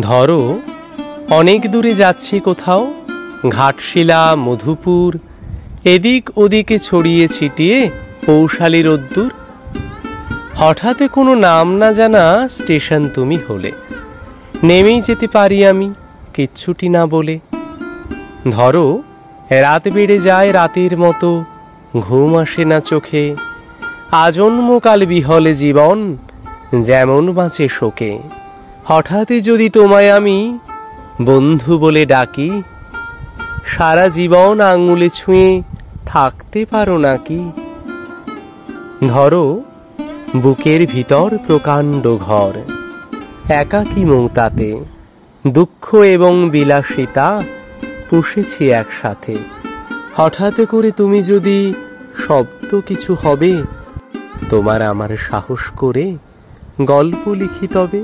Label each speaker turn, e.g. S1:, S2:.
S1: ধরো অনেক দূরে যাচ্ছি কোথাও, ঘাটশিলা মধুপুর এদিক ওদিকে ছড়িয়ে ছিটিয়ে পৌশালী রোদ্দুর। হঠাৎ কোনো নাম না জানা স্টেশন তুমি হলে, নেমেই যেতে পারি আমি কিচ্ছুটি না বলে। ধরো রাত বেড়ে যায় রাতের মতো, ঘুম আসে না চোখে, আজন্মকাল বিহলে জীবন যেমন বাঁচে শোকে। হঠাৎ যদি তোমায় আমি বন্ধু বলে ডাকি, সারা জীবন আঙুলে ছুঁয়ে থাকতে পারো নাকি? ধরো বুকের ভিতর প্রকাণ্ড ঘর, একাকী মৌতাতে দুঃখ এবং বিলাসিতা পুষেছি একসাথে। হঠাৎ করে তুমি যদি শব্দ কিছু হবে, তোমার আমার সাহস করে গল্প লিখি তবে।